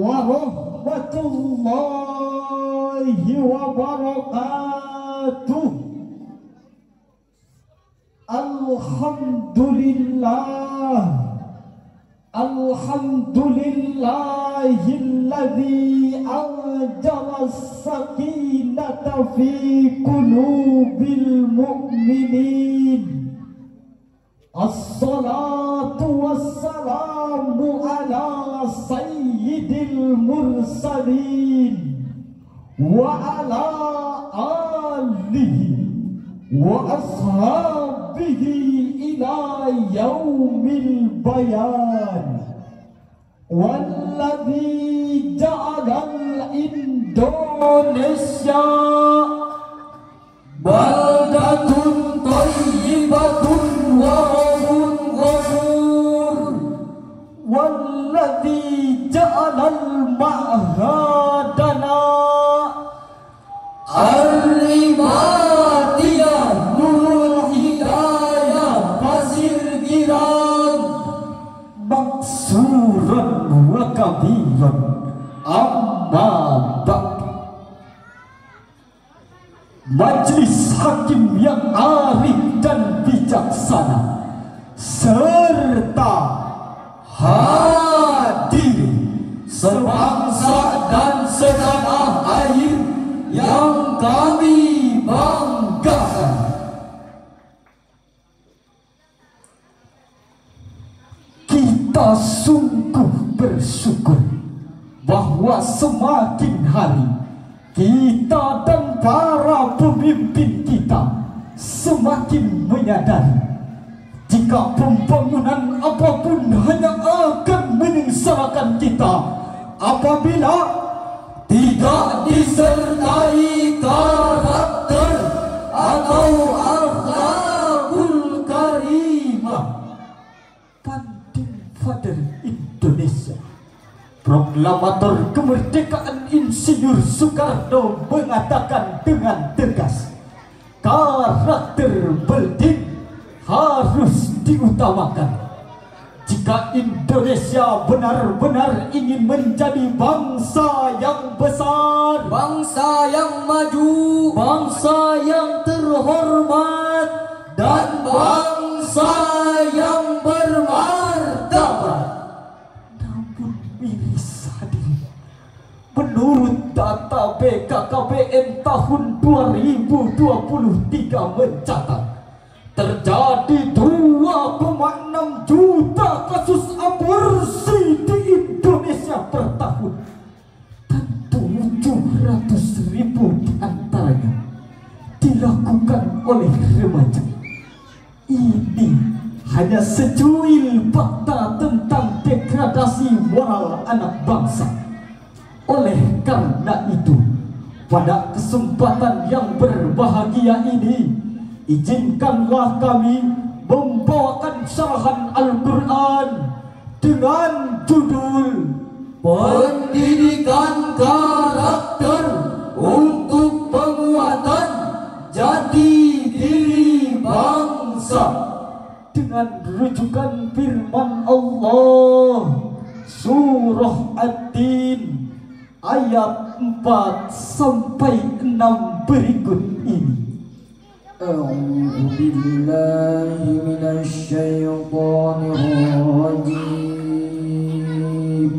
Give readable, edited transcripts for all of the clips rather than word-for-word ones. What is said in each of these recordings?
warahmatullahi wabarakatuh. Alhamdulillah, alhamdulillahilladzi anzala as-sakinata fi qulubil mu'minin. Assalatu wassalamu ala sayyidil mursalin wa ala alihi wa ashabihi ila yaumil bayan. Walladzi ja'alal Indonesia baldatun thayyibatun wa rabbun ghafur. Walladzi ja'alal ma'hadana al-ibadiyah nurul hidayah pasir giram maksuran wa kabiran amma ba'd. Majelis hakim yang arif dan bijaksana serta hadir sebangsa dan setanah air yang kami banggakan. Kita sungguh bersyukur bahwa semakin hari kita dan para pemimpin kita semakin menyadari jika pembangunan apapun hanya akan menyengsarakan kita apabila tidak disertai karakter atau akhlakul karimah. Panding Father Indonesia, proklamator kemerdekaan Insinyur Soekarno mengatakan dengan tegas, karakter Belding harus diutamakan. Jika Indonesia benar-benar ingin menjadi bangsa yang besar, bangsa yang maju, bangsa yang terhormat, dan bangsa yang bermartabat. Namun miris hadir, menurut data BKKBN tahun 2023 mencatat terjadi 2,6 juta kasus aborsi di Indonesia per tahun, dan 700.000 diantaranya dilakukan oleh remaja. Ini hanya secuil fakta tentang degradasi moral anak bangsa. Oleh karena itu, pada kesempatan yang berbahagia ini, izinkanlah kami membawakan syarahan Al-Quran dengan judul Pendidikan Karakter untuk Penguatan Jati Diri Bangsa, dengan rujukan firman Allah Surah At-Tin ayat 4-6 berikut ini. أعوذ بالله من الشيطان الرجيم.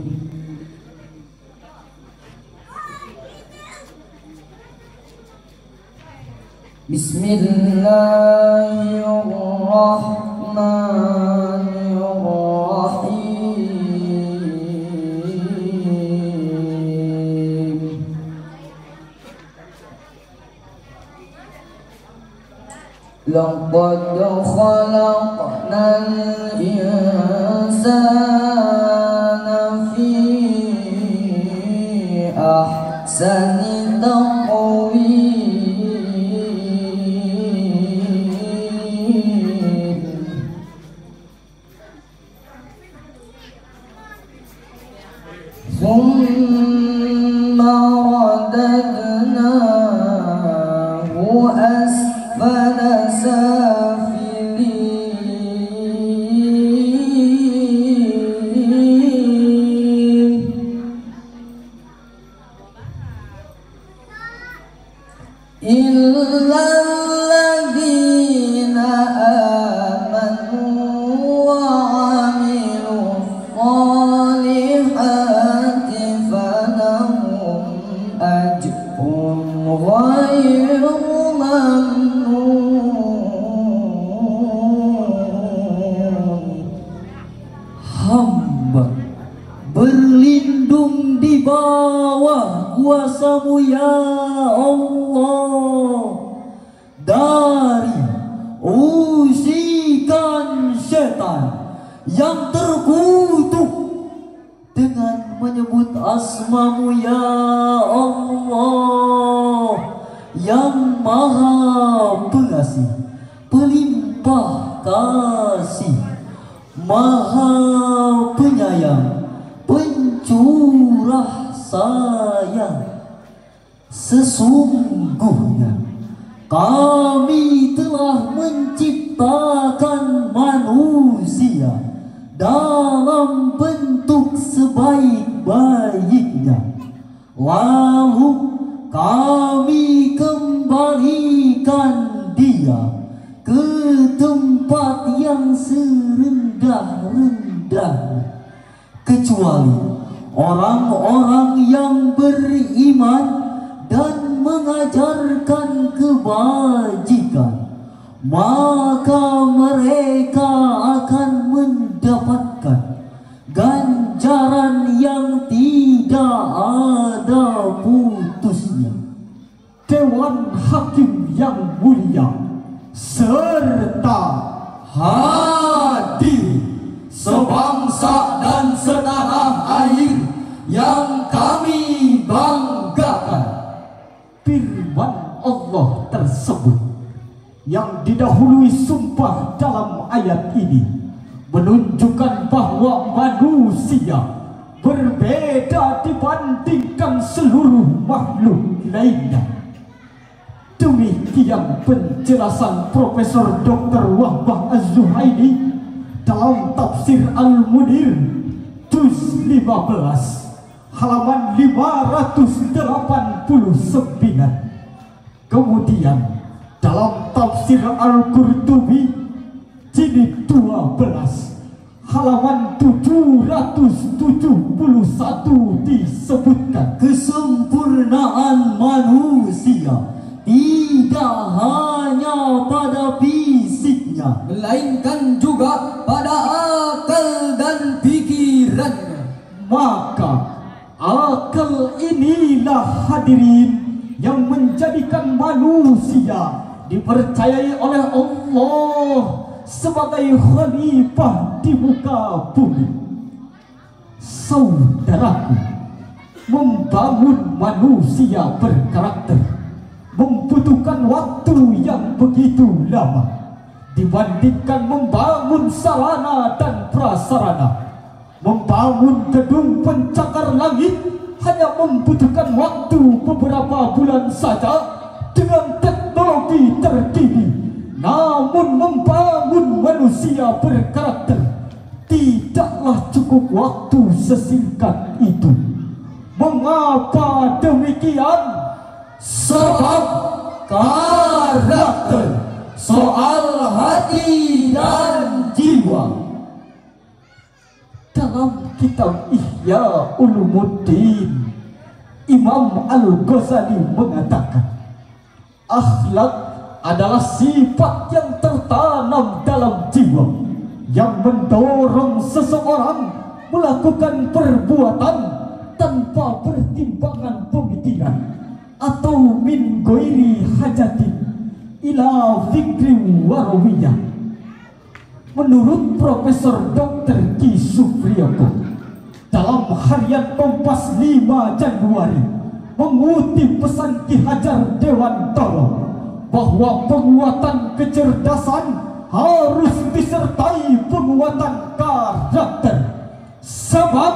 بسم الله الرحمن الرحيم. لقد خلقنا الإنسان في أحسن تقويم. ثم رددناه أسفل سافلين. berlindung di bawah kuasa-Mu ya Allah dari usikan setan yang terkutuk dengan menyebut asma-Mu ya Allah yang maha pengasih, pelimpah kasih, maha penyayang, pencurah sayang. Sesungguhnya kami telah menciptakan manusia dalam bentuk sebaik-baiknya, lalu kami kembalikan dia ke tempat yang serendah-rendahnya, kecuali orang-orang yang beriman dan mengajarkan kebajikan, maka mereka akan mendapatkan ganjaran yang tidak ada putusnya. Dewan Hakim yang mulia serta hadir sebangsa dan setanah air yang kami banggakan. Firman Allah tersebut yang didahului sumpah dalam ayat ini menunjukkan bahwa manusia berbeda dibandingkan seluruh makhluk lainnya. Demikian penjelasan Profesor Dr. Wahbah Az-Zuhaili dalam tafsir Al-Munir juz 15 halaman 589. Kemudian dalam tafsir Al-Qurtubi jilid 12 halaman 771 disebutkan, kesempurnaan manusia tidak hanya pada fisiknya, melainkan juga pada akal dan pikirannya. Maka akal inilah hadirin yang menjadikan manusia dipercayai oleh Allah sebagai khalifah di muka bumi. Saudaraku, membangun manusia berkarakter membutuhkan waktu yang begitu lama dibandingkan membangun sarana dan prasarana. Membangun gedung pencakar langit hanya membutuhkan waktu beberapa bulan saja dengan teknologi terkini. Namun membangun manusia berkarakter tidaklah cukup waktu sesingkat itu. Mengapa demikian? Sebab karakter, soal hati dan jiwa. Dalam kitab Ihya Ulumuddin, Imam Al-Ghazali mengatakan, akhlak adalah sifat yang tertanam dalam jiwa yang mendorong seseorang melakukan perbuatan tanpa pertimbangan pemikiran atau min ghairi hajatin ila fikri warawiyah. Menurut Profesor Dr. Ki Supriyoto dalam harian Kompas 5 Januari mengutip pesan Ki Hajar Dewantara bahwa penguatan kecerdasan harus disertai penguatan karakter, sebab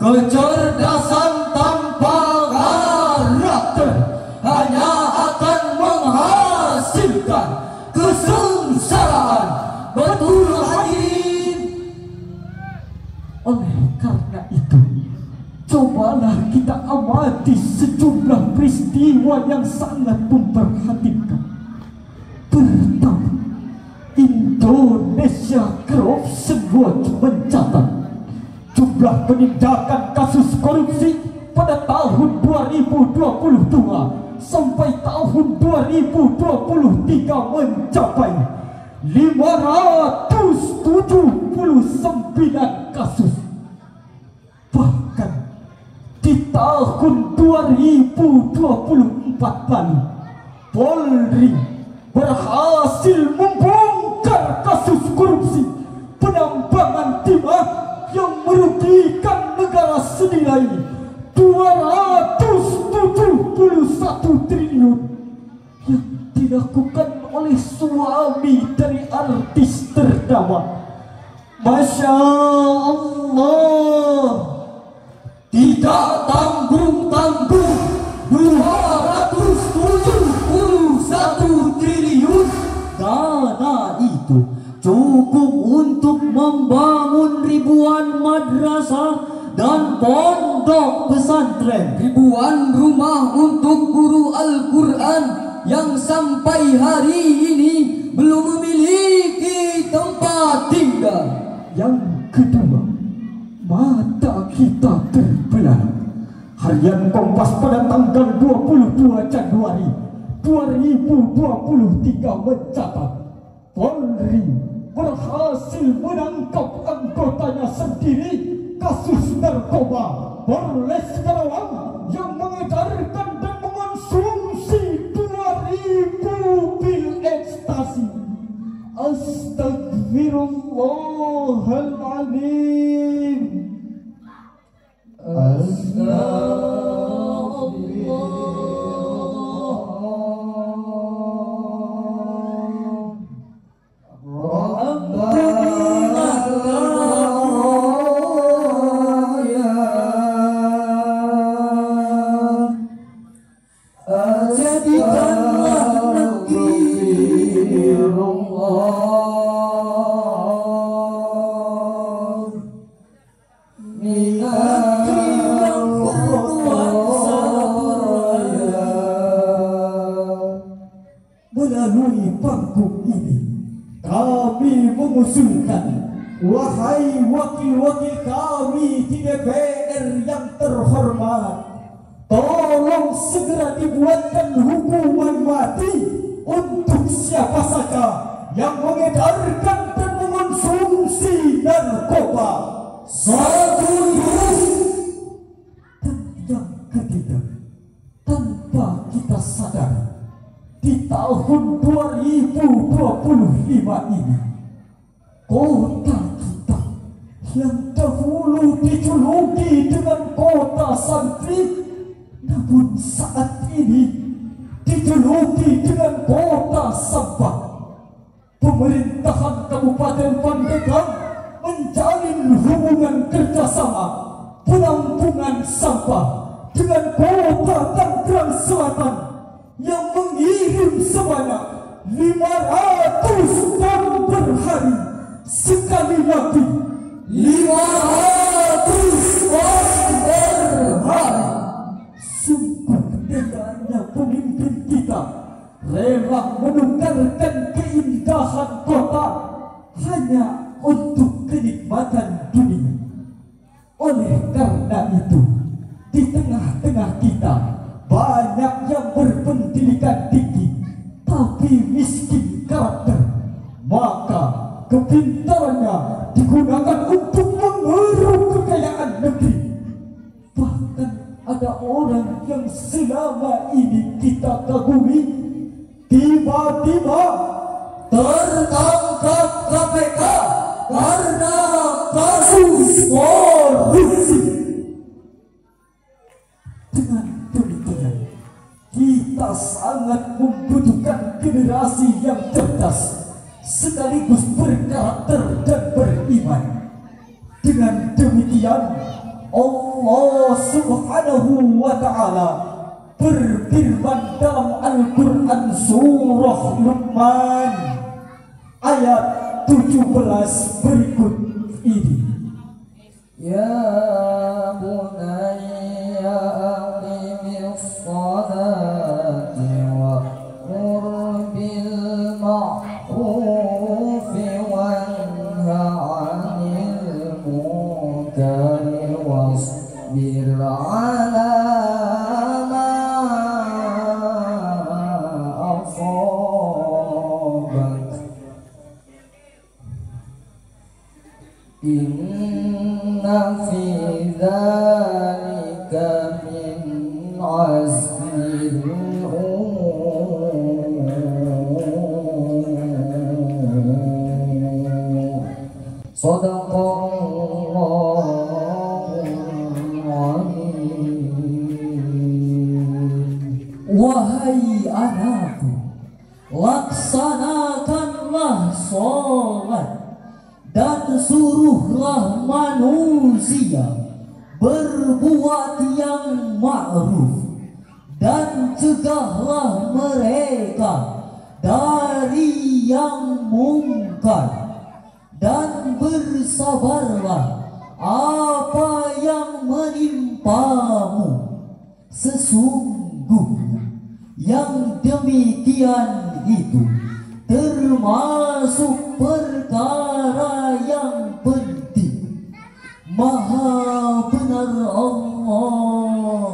kecerdasan tanpa karakter hanya akan menghasilkan kesengsaraan. Betul hadirin. Oleh karena itu, cobalah kita amati sejumlah peristiwa yang sangat memperhatikan. Pertama, Indonesia Corruption Watch mencatat jumlah penindakan kasus korupsi pada tahun 2022 sampai tahun 2023 mencapai 579 kasus. Bahkan tahun 2024 lalu, Polri berhasil membongkar kasus korupsi penambangan timah yang merugikan negara senilai 271 triliun yang dilakukan oleh suami dari artis ternama. Masya Allah, Tidak tanggung-tanggung 271 triliun. Dana itu cukup untuk membangun ribuan madrasah dan pondok pesantren, Ribuan rumah untuk guru Al-Quran yang sampai hari ini belum memiliki tempat tinggal. yang kedua, mata kita terbelah. Harian Kompas pada tanggal 22 Januari 2023 mencatat Polri berhasil menangkap anggotanya sendiri kasus narkoba Polres Karawang yang mengedarkan dan mengonsumsi 2.000 pil ekstasi. Astagfirullahaladzim. Melalui panggung ini kami mengusulkan, wahai wakil-wakil kami di DPR yang terhormat, tolong segera dibuatkan hukuman mati untuk siapa saja yang mengedarkan dan mengonsumsi narkoba. Setuju. Dan yang ketiga, tanpa kita sadar, di tahun 2025 ini, kota kita yang dahulu dijuluki dengan kota santri, namun saat ini dijuluki dengan kota sampah. Pemerintahan Kabupaten Pandeglang menjalin hubungan kerjasama penampungan sampah dengan kota Tangerang Selatan yang mengirim sebanyak 500 ton per hari. Sekali lagi, 500 ton per hari. Sungguh tendanya pemimpin kita rela menukarkan keindahan kota hanya untuk kenikmatan dunia. Oleh karena itu, di tengah-tengah kita banyak yang berpendidikan tinggi tapi miskin karakter, maka kepintarannya digunakan untuk mengeruk kekayaan negeri. Bahkan ada orang yang selama ini kita kagumi tiba-tiba tertangkap KPK karena kasus korupsi. Dengan demikian, kita sangat membutuhkan generasi yang cerdas sekaligus berkarakter dan beriman. Dengan demikian, Allah Subhanahu wa Ta'ala berfirman dalam Al-Quran surah Luqman ayat 17 berikut ini. Ya bunayya aqimis salati wa'mur bil ma'rufi wanha 'anil munkari wasbir 'ala ma asabak. Inna fi dzalika Hai anakku, laksanakanlah sholat dan suruhlah manusia berbuat yang ma'ruf dan cegahlah mereka dari yang mungkar, dan bersabarlah apa yang menimpamu. Sesungguhnya yang demikian itu termasuk perkara yang penting. Maha benar Allah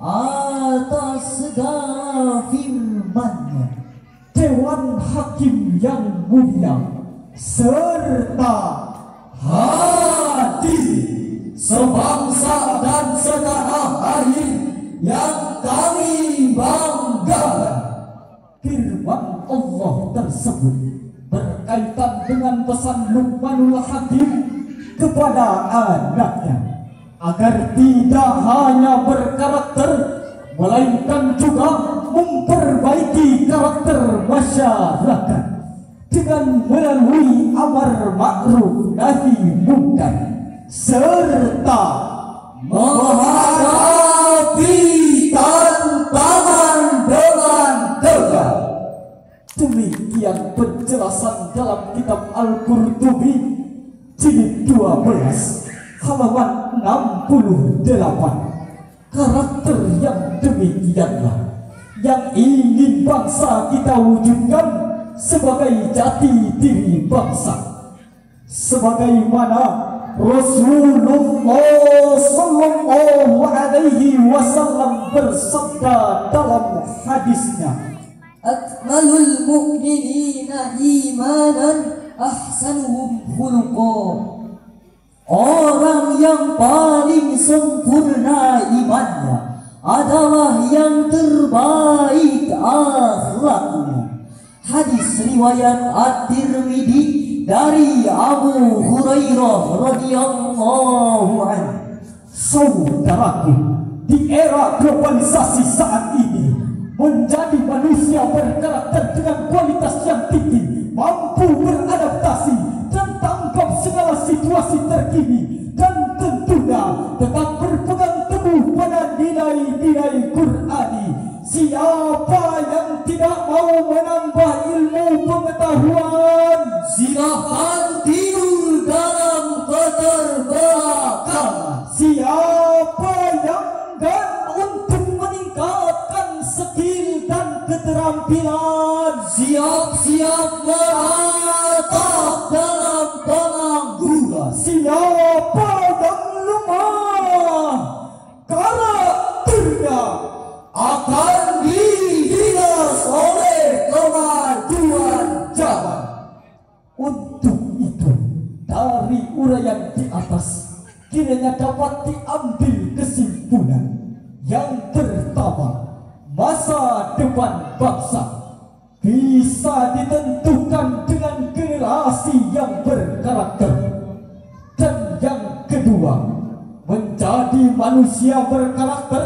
atas segala firman-Nya. Dewan Hakim yang mulia serta hadir sebangsa dan setanah air yang kami banggakan. firman Allah tersebut berkaitan dengan pesan Luqmanul Hakim kepada anaknya agar tidak hanya berkarakter melainkan juga memperbaiki karakter masyarakat dengan melalui amar ma'ruf nahi munkar serta Menghadapi tantangan dengan tegar. Demikian penjelasan dalam kitab Al-Qurtubi jilid 12 halaman 68. Karakter yang demikianlah yang ingin bangsa kita wujudkan sebagai jati diri bangsa, sebagaimana Rasulullah sallallahu alaihi wasallam bersabda dalam hadisnya, Akmalul mu'minina imanan ahsanuhum khuluqa. Orang yang paling sempurna imannya adalah yang terbaik akhlaknya. Hadis riwayat At-Tirmidzi dari Abu Hurairah radhiyallahu anhu. saudaraku, di era globalisasi saat ini, menjadi manusia berkarakter dengan kualitas yang tinggi, mampu beradaptasi dan tanggap segala situasi terkini, dan tentunya tetap berpegang teguh pada nilai-nilai Qur'ani. Siapa yang tidak mau menambah ilmu pengetahuan, Silakan tidur dalam keterbelakangan. siapa yang enggan untuk meningkatkan skill dan keterampilan, Siap-siap meratap dalam pengangguran. siapa yang lemah karakternya, Akan dihias oleh kemajuan zaman. untuk itu dari uraian di atas kiranya dapat diambil kesimpulan. Yang pertama, masa depan bangsa bisa ditentukan dengan generasi yang berkarakter. Dan yang kedua, menjadi manusia berkarakter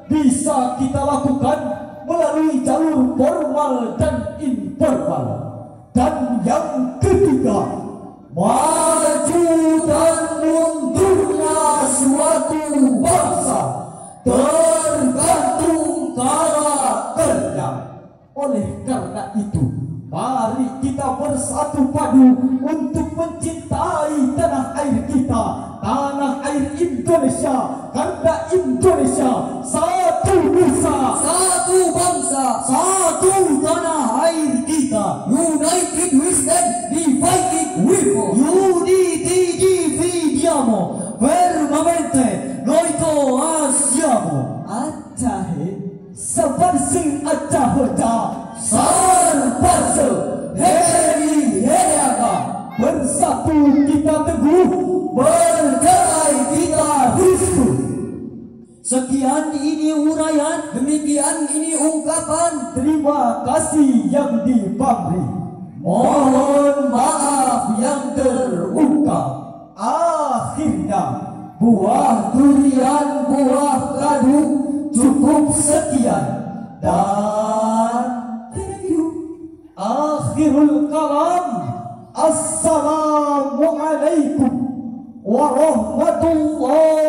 bisa kita lakukan melalui jalur formal dan informal. Dan yang ketiga, Maju dan mundurnya suatu bangsa tergantung karakternya. oleh karena itu, mari kita bersatu padu untuk mencintai tanah air kita, tanah air Indonesia, karena Indonesia satu nusa, Satu bangsa, Satu tanah air kita, united we stand, divided we fall. uniti dividiamo, fermamente noi coasiamo. Ajahe sebarsing ajahoja, Sarparse heri heriaga, bersatu kita teguh, bergerai kita Kristus. Sekian ini uraian, Demikian ini ungkapan. terima kasih yang diberi. Mohon maaf yang terungkap. Akhirnya Buah durian, buah kadu cukup sekian. Dan akhirul kalam. Assalamualaikum warahmatullahi